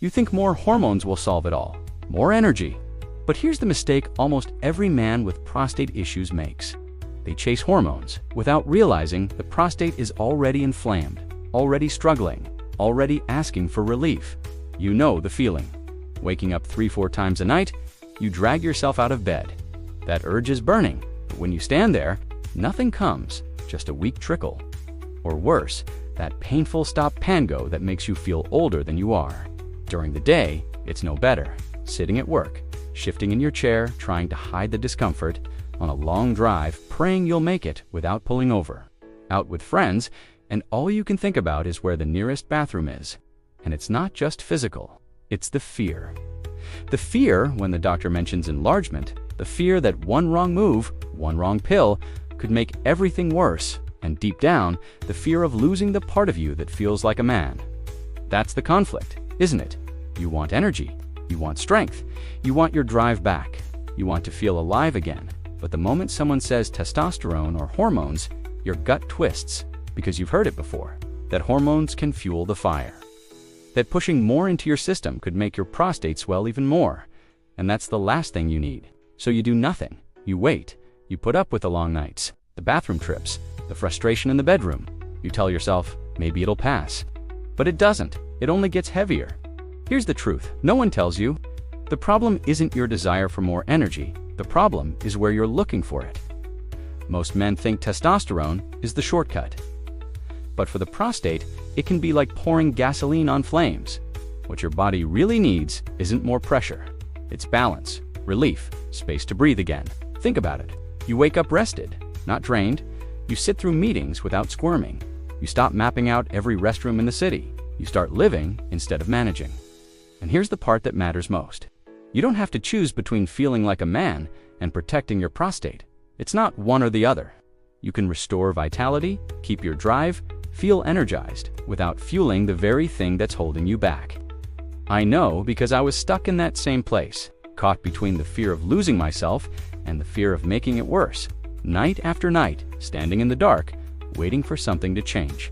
You think more hormones will solve it all, more energy. But here's the mistake almost every man with prostate issues makes. They chase hormones without realizing the prostate is already inflamed, already struggling, already asking for relief. You know the feeling. Waking up 3-4 times a night, you drag yourself out of bed. That urge is burning, but when you stand there, nothing comes, just a weak trickle. Or worse, that painful stop-pan-go that makes you feel older than you are. During the day, it's no better. Sitting at work, shifting in your chair, trying to hide the discomfort, on a long drive, praying you'll make it without pulling over. Out with friends, and all you can think about is where the nearest bathroom is. And it's not just physical, it's the fear. The fear when the doctor mentions enlargement, the fear that one wrong move, one wrong pill, could make everything worse, and deep down, the fear of losing the part of you that feels like a man. That's the conflict, isn't it? You want energy, you want strength, you want your drive back, you want to feel alive again. But the moment someone says testosterone or hormones, your gut twists, because you've heard it before, that hormones can fuel the fire. That pushing more into your system could make your prostate swell even more. And that's the last thing you need. So you do nothing. You wait. You put up with the long nights, the bathroom trips, the frustration in the bedroom. You tell yourself, maybe it'll pass. But it doesn't. It only gets heavier. Here's the truth. No one tells you. The problem isn't your desire for more energy. The problem is where you're looking for it. Most men think testosterone is the shortcut. But for the prostate, it can be like pouring gasoline on flames. What your body really needs isn't more pressure. It's balance, relief, space to breathe again. Think about it. You wake up rested, not drained. You sit through meetings without squirming. You stop mapping out every restroom in the city. You start living instead of managing. And here's the part that matters most. You don't have to choose between feeling like a man and protecting your prostate. It's not one or the other. You can restore vitality, keep your drive, feel energized without fueling the very thing that's holding you back. I know because I was stuck in that same place, caught between the fear of losing myself and the fear of making it worse. Night after night, standing in the dark, waiting for something to change.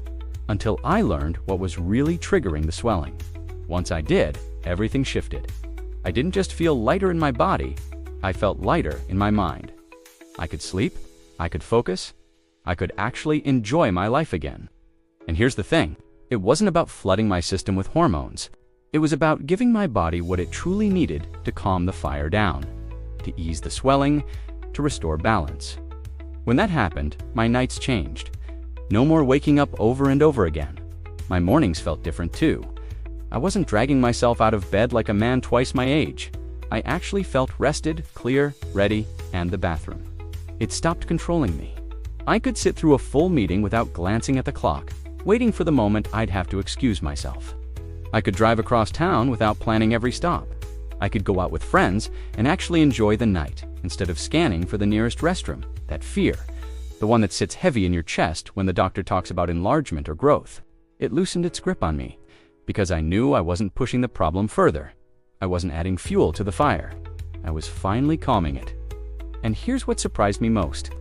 Until I learned what was really triggering the swelling. Once I did, everything shifted. I didn't just feel lighter in my body, I felt lighter in my mind. I could sleep, I could focus, I could actually enjoy my life again. And here's the thing, it wasn't about flooding my system with hormones. It was about giving my body what it truly needed to calm the fire down, to ease the swelling, to restore balance. When that happened, my nights changed. No more waking up over and over again. My mornings felt different too. I wasn't dragging myself out of bed like a man twice my age. I actually felt rested, clear, ready, and the bathroom. It stopped controlling me. I could sit through a full meeting without glancing at the clock, waiting for the moment I'd have to excuse myself. I could drive across town without planning every stop. I could go out with friends and actually enjoy the night, instead of scanning for the nearest restroom. That fear, the one that sits heavy in your chest when the doctor talks about enlargement or growth. It loosened its grip on me. Because I knew I wasn't pushing the problem further. I wasn't adding fuel to the fire. I was finally calming it. And here's what surprised me most.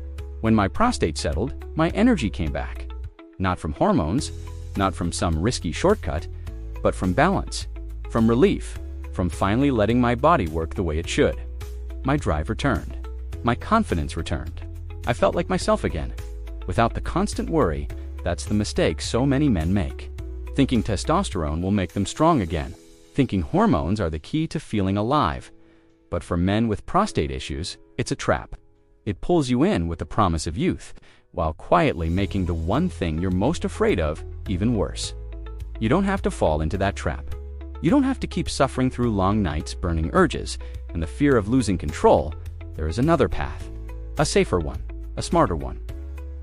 When my prostate settled, my energy came back. Not from hormones, not from some risky shortcut, but from balance, from relief, from finally letting my body work the way it should. My drive returned. My confidence returned. I felt like myself again. Without the constant worry, that's the mistake so many men make. Thinking testosterone will make them strong again. Thinking hormones are the key to feeling alive. But for men with prostate issues, it's a trap. It pulls you in with the promise of youth, while quietly making the one thing you're most afraid of even worse. You don't have to fall into that trap. You don't have to keep suffering through long nights, burning urges, and the fear of losing control. There is another path. A safer one. A smarter one.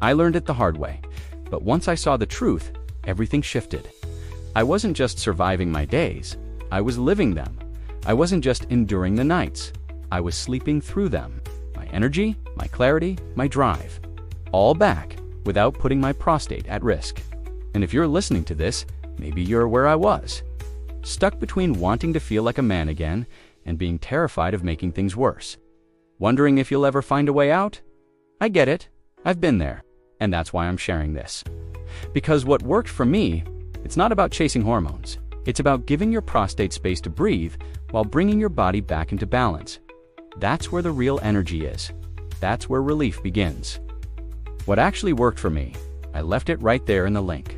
I learned it the hard way. But once I saw the truth, everything shifted. I wasn't just surviving my days, I was living them. I wasn't just enduring the nights, I was sleeping through them. My energy, my clarity, my drive. All back, without putting my prostate at risk. And if you're listening to this, maybe you're where I was. Stuck between wanting to feel like a man again and being terrified of making things worse. Wondering if you'll ever find a way out? I get it, I've been there, and that's why I'm sharing this. Because what worked for me, it's not about chasing hormones. It's about giving your prostate space to breathe while bringing your body back into balance. That's where the real energy is. That's where relief begins. What actually worked for me, I left it right there in the link.